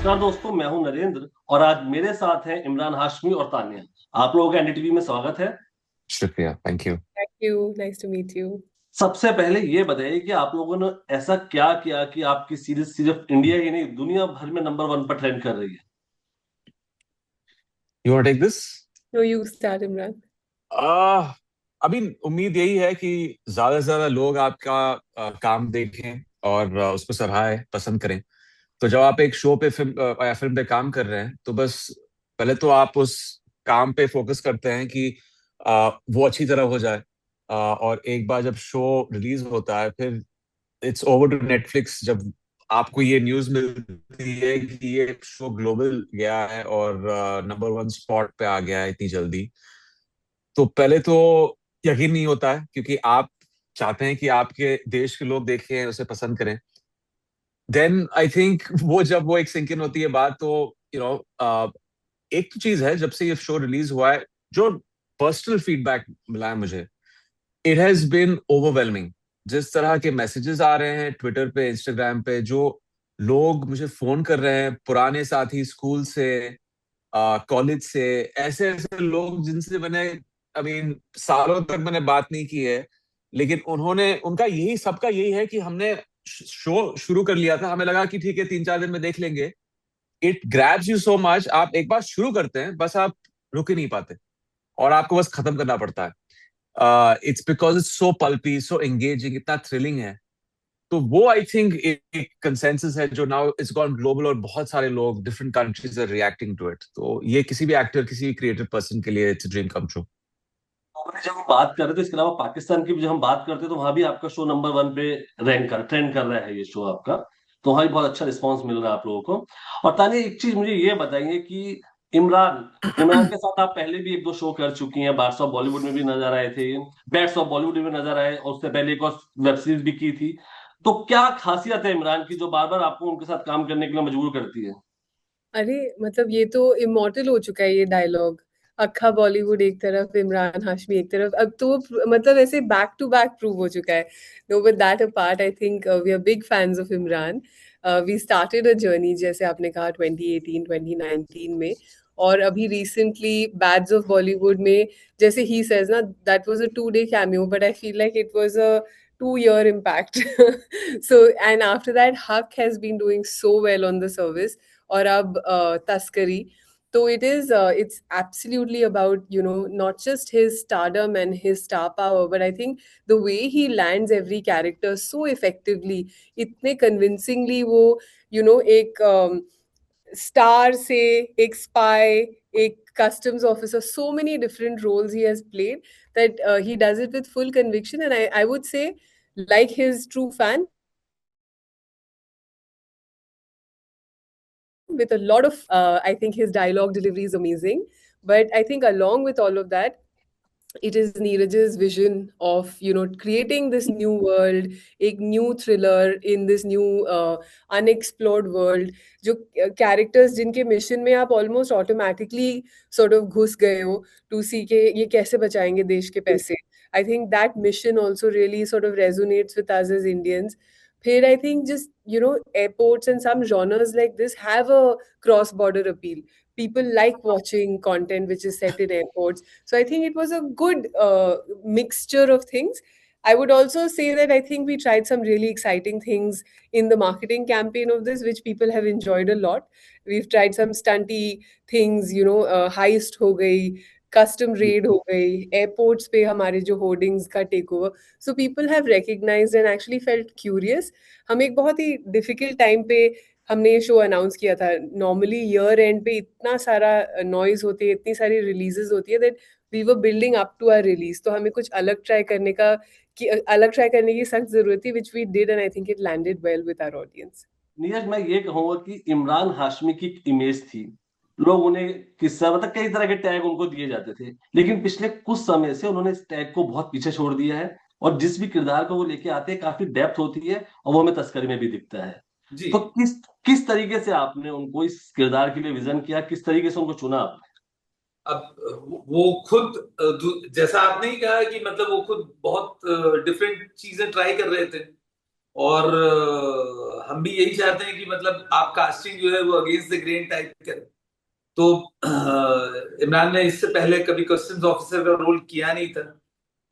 नमस्कार दोस्तों, मैं हूं नरेंद्र और आज मेरे साथ हैं इमरान हाशमी और तानिया। आप लोगों का एनडीटीवी में स्वागत है। शुक्रिया, thank you. Thank you. Nice to meet you. सबसे पहले ये बताइए कि आप लोगों ने ऐसा क्या किया कि आपकी सीरीज सिर्फ इंडिया ही नहीं दुनिया भर में नंबर वन पर ट्रेंड कर रही है। You want take this? No, you start, Imran. आ अभी उम्मीद यही है कि ज्यादा से ज्यादा लोग आपका काम देखें और उसको सराहें, पसंद करें। तो जब आप एक शो पे फिल्म पे काम कर रहे हैं तो बस पहले तो आप उस काम पे फोकस करते हैं कि वो अच्छी तरह हो जाए। और एक बार जब शो रिलीज होता है फिर इट्स ओवर टू नेटफ्लिक्स। जब आपको ये न्यूज मिलती है कि ये शो ग्लोबल गया है और नंबर वन स्पॉट पे आ गया है इतनी जल्दी, तो पहले तो यकीन नहीं होता है क्योंकि आप चाहते हैं कि आपके देश के लोग देखें, उसे पसंद करें। देन आई थिंक वो जब वो एक सिंक इन होती है बात, तो यू नो एक तो चीज है जब से ये शो रिलीज हुआ है, जो पर्सनल फीडबैक मिला है मुझे, इट हैज बीन ओवरवेलमिंग। जिस तरह के मैसेजेस आ रहे हैं ट्विटर पे, इंस्टाग्राम पे, जो लोग मुझे फोन कर रहे हैं, पुराने साथी स्कूल से, कॉलेज से, ऐसे ऐसे लोग जिनसे मैंने आई मीन सालों तक मैंने बात नहीं की है, लेकिन उन्होंने उनका यही सबका यही है कि हमने शो शुरू कर लिया था, हमें लगा कि ठीक है 3-4 दिन में देख लेंगे। It grabs you so much, आप एक बार शुरू करते हैं बस आप रुक ही नहीं पाते और आपको बस खत्म करना पड़ता है। It's because it's so pulpy, so engaging, इतना थ्रिलिंग है। तो वो आई थिंक एक कंसेंसस है जो नाउ इट्स गॉन ग्लोबल और बहुत सारे लोग different countries are reacting to it. तो ये किसी भी एक्टर, किसी भी क्रिएटिव पर्सन के लिए इट्स ड्रीम कम ट्रू। और जब हम बात कर रहे थे इसके अलावा पाकिस्तान की भी जब हम बात करते हैं तो वहां भी आपका शो नंबर वन पे रैंक कर ट्रेंड कर रहा है ये शो आपका। तो वहां भी बहुत अच्छा रिस्पॉन्स मिल रहा है आप लोगों को। और तानिया, एक चीज मुझे ये बताइए कि इमरान इमरान के साथ आप पहले भी एक दो शो कर चुकी हैं, बार्स ऑफ बॉलीवुड में भी नजर आए थे, बैट्स ऑफ बॉलीवुड में भी नजर आए और उससे पहले एक और वेब सीरीज भी की थी। तो क्या खासियत है इमरान की जो बार बार आपको उनके साथ काम करने के लिए मजबूर करती है। अरे मतलब ये तो इमॉर्टल हो चुका है ये डायलॉग। अक्खा बॉलीवुड एक तरफ, इमरान हाशमी एक तरफ। अब तो मतलब ऐसे बैक टू बैक प्रूव हो चुका है। No, but that apart I think we are big fans of Imran. We started a journey, जैसे आपने कहा, 2018 2019 में। और अभी रिसेंटली बैड्स ऑफ बॉलीवुड में, जैसे ही सेज ना, that was a 2 day cameo, but I feel like it was a 2 year impact. So and after that Huck has been doing so well on the service. और अब तस्करी। तो it's absolutely about, not just his stardom and his star power, but I think the way he lands every character so effectively, इतने convincingly, वो एक star से एक spy, एक customs officer, so many different roles he has played, that he does it with full conviction. And I would say, like his true fan, with a lot of I think his dialogue delivery is amazing. But I think along with all of that, it is Neeraj's vision of creating this new world, a new thriller in this new unexplored world. जो characters जिनके mission में आप almost automatically sort of घुस गए हो, to see के ये कैसे बचाएंगे देश के पैसे. I think that mission also really sort of resonates with us as Indians. फिर I think just airports and some genres like this have a cross border appeal. People like watching content which is set in airports. So I think it was a good mixture of things. I would also say that I think we tried some really exciting things in the marketing campaign of this, which people have enjoyed a lot. We've tried some stunty things, heist ho gayi, custom raid ho gayi, airports pe हमारे जो hoardings का takeover. So people have recognized and actually felt curious. हम एक बहुत ही difficult time पे हमने ये show announce किया था। नॉर्मली ईयर एंड पे इतना सारा नॉइज होती है, इतनी सारी रिलीजेस होती है, that we were building up to our release. तो हमें कुछ अलग ट्राई करने की सख्त जरूरत थी, which we did, and I think it landed well with our audience. Neeraj, मैं ये कहूंगा कि इमरान हाशमी की एक इमेज थी। लोग उन्हें किस्सा मतलब कई तरह के टैग उनको दिए जाते थे, लेकिन पिछले कुछ समय से उन्होंने इस टैग को बहुत पीछे छोड़ दिया है। और जिस भी किरदार को वो लेके आते हैं काफी डेप्थ होती है और वो हमें तस्करी में भी दिखता है। जी। तो किस किस तरीके से आपने उनको इस किरदार के लिए विजन किया, किस तरीके से उनको चुना आपने। अब वो खुद जैसा आपने ही कहा कि मतलब वो खुद बहुत डिफरेंट चीजें ट्राई कर रहे थे। और हम भी यही चाहते हैं कि मतलब आप कास्टिंग जो है वो अगेंस्ट द ग्रेन टाइप करें। तो इमरान ने इससे पहले कभी कस्टम्स ऑफिसर का रोल किया नहीं था,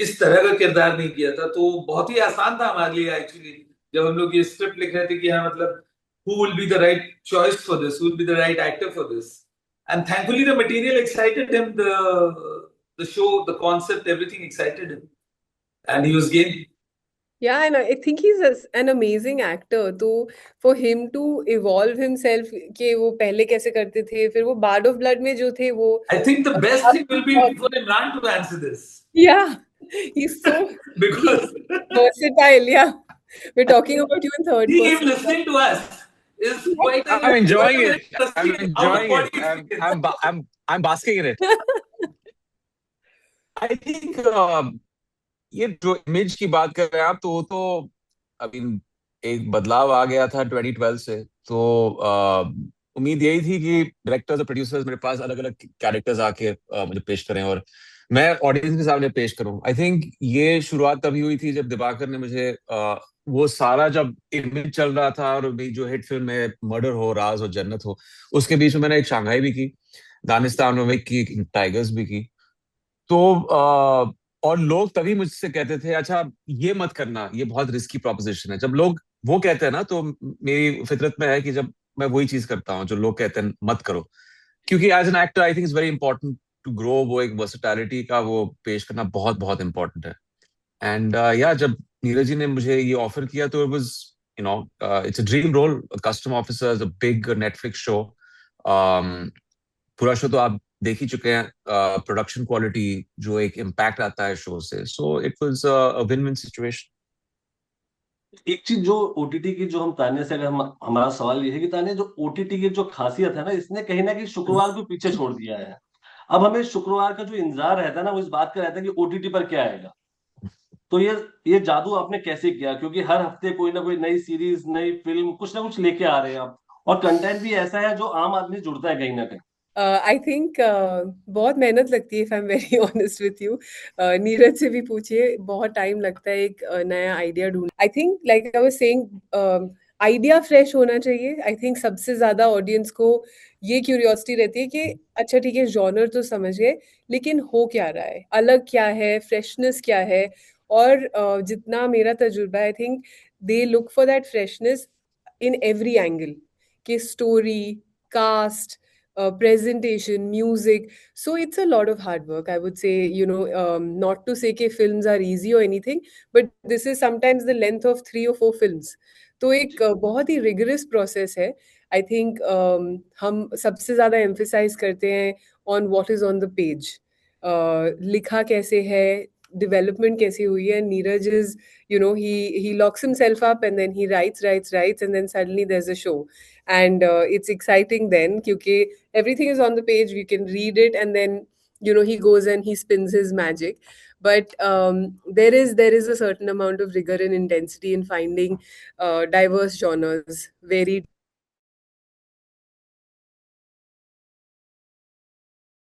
इस तरह का किरदार नहीं किया था, तो बहुत ही आसान था हमारे लिए एक्चुअली जब हम लोग ये स्क्रिप्ट लिख रहे थे कि हाँ मतलब who will be the right choice for this, who will be the right actor for this, and thankfully the material excited him, the show, the concept, everything excited him, and he was game. Yeah, and I think he's an amazing actor. तो for him to evolve himself कि वो पहले कैसे करते थे, फिर वो Bard of Blood में जो थे वो I think the best thing will be for Imran to answer this. Yeah, he's so Because versatile. Yeah, we're talking about you in third see him person. listening to us is quite I'm enjoying quite it. I'm interesting out of enjoying it. body experience. I'm basking in it. I think ये जो image की बात कर रहे हैं आप, तो वो तो अभी एक बदलाव आ गया था 2012 से। तो उम्मीद यही थी कि डायरेक्टर्स और प्रोड्यूसर्स मेरे पास अलग अलग कैरेक्टर्स आके मुझे पेश करें और मैं ऑडियंस के सामने पेश करूं। आई थिंक ये शुरुआत तभी हुई थी जब दिवाकर ने मुझे वो सारा जब इमेज चल रहा था और भी जो हिट फिल्म में मर्डर हो, राज हो, जन्नत हो, उसके बीच में मैंने एक शंघाई भी की, दानिस्तान में की, टाइगर्स भी की। तो और लोग तभी मुझसे कहते थे अच्छा ये मत करना, ये बहुत रिस्की प्रोपोजिशन है। जब लोग वो कहते हैं ना, तो मेरी फितरत में है कि जब मैं वही चीज करता हूँ जो लोग कहते हैं मत करो, क्योंकि as an actor I think it's very important to grow. वो एक वर्सेटैलिटी का वो पेश करना बहुत बहुत इंपॉर्टेंट है। एंड या जब नीरज जी ने मुझे ये ऑफर किया तो it was you know it's a dream role. Custom officer, a big Netflix show, पूरा शो तो आप देख ही चुके हैं। प्रोडक्शन क्वालिटी, जो एक इम्पैक्ट आता है शो से, so it was a win win situation. एक चीज जो ओटीटी की, जो हम तान्या से, अगर हम हमारा सवाल ये है कि तान्या, जो ओटीटी की जो खासियत है ना, इसने कहीं ना कहीं शुक्रवार को पीछे छोड़ दिया है। अब हमें शुक्रवार का जो इंतजार रहता है ना, वो इस बात का रहता है कि ओटीटी पर क्या आएगा। तो ये जादू आपने कैसे किया, क्योंकि हर हफ्ते कोई ना कोई नई सीरीज, नई फिल्म, कुछ ना कुछ लेके आ रहे हैं आप, और कंटेंट भी ऐसा है जो आम आदमी जुड़ता है कहीं ना कहीं। आई थिंक बहुत मेहनत लगती है, if I am very honest with you. Neeraj से भी पूछिए, बहुत टाइम लगता है एक नया आइडिया ढूंढ। I think like I was saying, idea fresh होना चाहिए। आई थिंक सबसे ज्यादा ऑडियंस को ये क्यूरियोसिटी रहती है कि अच्छा ठीक है, जॉनर तो समझ गए, लेकिन हो क्या रहा है, अलग क्या है, फ्रेशनेस क्या है। और जितना मेरा तजुर्बा, I think they look for that freshness in every angle, कि story, cast, presentation, music. So it's a lot of hard work, I would say. Not to say कि films are easy or anything, but this is sometimes the length of 3 or 4 films. तो एक बहुत ही rigorous process है। I think हम सबसे ज़्यादा emphasize करते हैं on what is on the page. लिखा कैसे है, development कैसे हुई है। Neeraj is, he locks himself up and then he writes, and then suddenly there's a show. And it's exciting then क्योंकि everything is on the page, you can read it, and then he goes and he spins his magic. But there is a certain amount of rigor and intensity in finding diverse genres, varied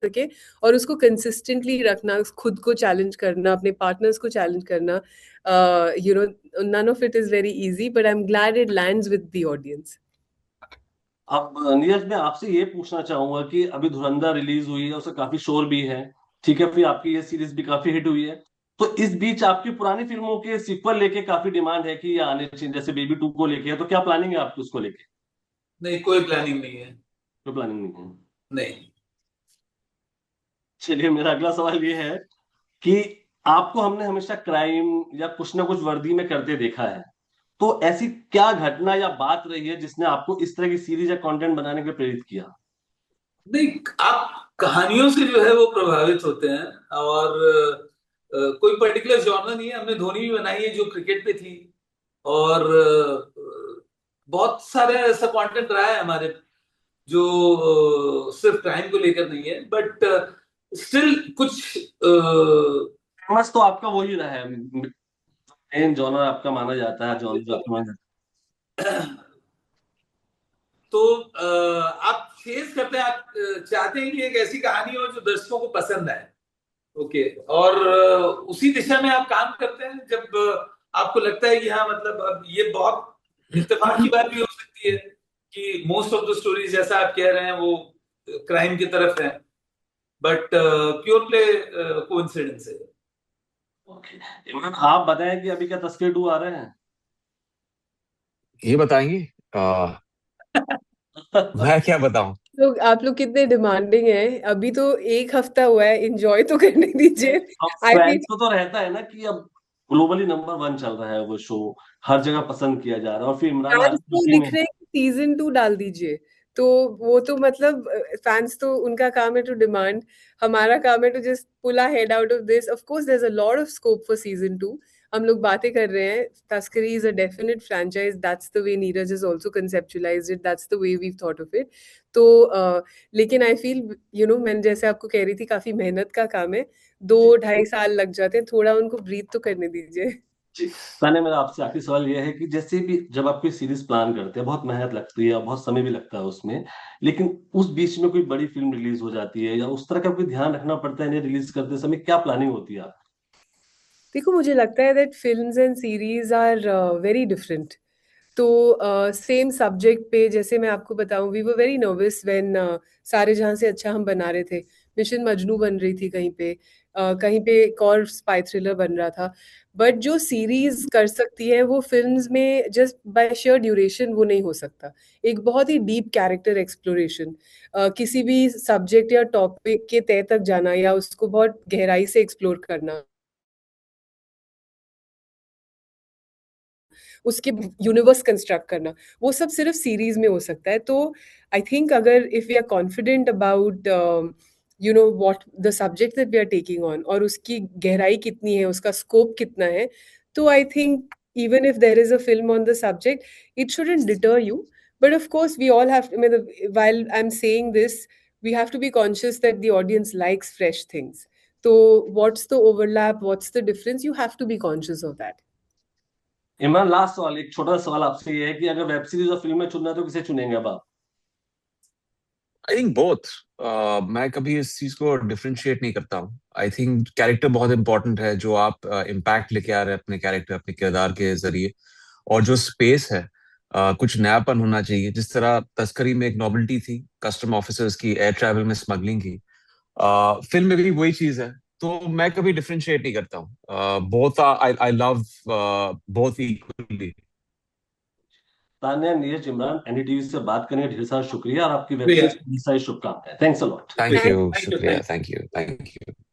सके, और उसको consistently रखना, खुद को challenge करना, अपने partners को challenge करना। None of it is very easy, but I am glad it lands with the audience. अब नीरज, मैं आपसे ये पूछना चाहूंगा कि अभी धुरंधर रिलीज हुई है, उसका काफी शोर भी है, ठीक है, फिर आपकी ये सीरीज भी काफी हिट हुई है, तो इस बीच आपकी पुरानी फिल्मों के सीक्वल लेके काफी डिमांड है कि ये आने चाहिए, जैसे बेबी 2 को लेके है, तो क्या प्लानिंग है आपकी उसको लेके? नहीं, कोई प्लानिंग नहीं है। कोई प्लानिंग नहीं है? नहीं। चलिए, मेरा अगला सवाल ये है कि आपको हमने हमेशा क्राइम या कुछ ना कुछ वर्दी में करते देखा है, तो ऐसी क्या घटना या बात रही है जिसने आपको इस तरह की सीरीज या कंटेंट बनाने के लिए प्रेरित किया? नहीं, आप कहानियों से जो है वो प्रभावित होते हैं, और कोई पर्टिकुलर जॉनर नहीं है। हमने धोनी भी बनाई है जो क्रिकेट पे थी, और बहुत सारे ऐसा कंटेंट रहा है हमारे जो सिर्फ क्राइम को लेकर नहीं है, बट स्टिल कुछ फेमस तो आपका वही रहा है, मेन जॉनर आपका माना जाता है, जॉनर आपका माना जाता तो आप फेस करते हैं, आप चाहते हैं कि एक ऐसी कहानी हो जो दर्शकों को पसंद आए। ओके, और उसी दिशा में आप काम करते हैं। जब आपको लगता है कि हाँ मतलब अब ये बहुत इत्तेफाक की बात भी हो सकती है कि मोस्ट ऑफ द स्टोरीज जैसा आप कह रहे हैं वो क्राइम की तरफ है, बट प्योरली कोइंसिडेंस है। ओके इमरान, आप बताएं कि अभी क्या तस्वीर 2 आ रहे हैं? ये बताएंगे? मैं क्या बताऊं? तो आप लोग कितने डिमांडिंग हैं? अभी तो एक हफ्ता हुआ है, एंजॉय तो करने दीजिए। अब आई फैंस फील को तो रहता है ना कि अब ग्लोबली नंबर 1 चल रहा है वो शो, हर जगह पसंद किया जा रहा है, और फिर इमरान फैंस हाशमी तो उसी लिख में। रहे हैं कि सीजन 2 डाल दीजिए, तो वो तो मतलब फैंस तो उनका काम है टू डिमांड, हमारा काम है to just pull our head out of this. Of course there is a lot of scope for season 2। हम लोग बातें कर रहे हैं, Taskaree is a definite franchise, that's the way Neeraj is also conceptualised it, that's the way we thought of it. तो लेकिन I feel मैंने जैसे आपको कह रही थी, काफी मेहनत का काम है, 2-2.5 साल लग जाते हैं, थोड़ा उनको ब्रीथ तो करने दीजिए। जी। ताने, मेरा आपसे आखिरी सवाल ये है कि जैसे भी जब आप कोई सीरीज प्लान करते हैं, बहुत मेहनत लगती है और बहुत समय भी लगता है उसमें, लेकिन उस बीच में कोई बड़ी फिल्म रिलीज हो जाती है या उस तरह का कोई ध्यान रखना पड़ता है इन्हें रिलीज करते समय, क्या प्लानिंग होती है आप? देखो, मुझे लगता है that films and series are very different. तो सेम सब्जेक्ट पे, जैसे मैं आपको बताऊं, we were very nervous when सारे जहां से अच्छा हम बना रहे थे। मिशन मजनू बन रही थी कहीं पे, कहीं पे एक और स्पाई थ्रिलर बन रहा था। बट जो सीरीज कर सकती है वो फिल्म्स में जस्ट बाय शेयर ड्यूरेशन वो नहीं हो सकता। एक बहुत ही डीप कैरेक्टर एक्सप्लोरेशन, किसी भी सब्जेक्ट या टॉपिक के तह तक जाना या उसको बहुत गहराई से एक्सप्लोर करना, उसके यूनिवर्स कंस्ट्रक्ट करना, वो सब सिर्फ सीरीज में हो सकता है। तो आई थिंक अगर if we are confident about what the subject that we are taking on, और उसकी गहराई कितनी है, उसका स्कोप कितना है, तो I think even if there is a film on the subject, it shouldn't deter you. But of course we all have, while I am saying this, we have to be conscious that the audience likes fresh things. So what's the overlap, what's the difference, you have to be conscious of that. Imran, last सवाल, एक छोटा सा सवाल आपसे ये है कि अगर वेब सीरीज और फिल्म में चुनना है तो किसे चुनेंगे अब आप? I think both. मैं कभी इस चीज को डिफरेंशिएट नहीं करता हूँ। आई थिंक कैरेक्टर बहुत इंपॉर्टेंट है, जो आप इम्पैक्ट लेके आ रहे हैं अपने कैरेक्टर, अपने किरदार के जरिए। और जो स्पेस है, कुछ नयापन होना चाहिए। जिस तरह तस्करी में एक नॉवेल्टी थी, कस्टम ऑफिसर्स की, एयर ट्रैवल में स्मगलिंग की, फिल्म में भी वही चीज है। तो मैं कभी डिफरेंशिएट नहीं करता हूँ। Both I I love both equally. Tanya, Neeraj, Imran, NDTV से बात करने का ढेर सारा शुक्रिया, और आपकी वेब शुक्रिया। सीरीज की ढेर सारी शुभकामनाएं। Thanks a lot. Thank thank you, you, शुक्रिया, thank you. Thank you, thank you.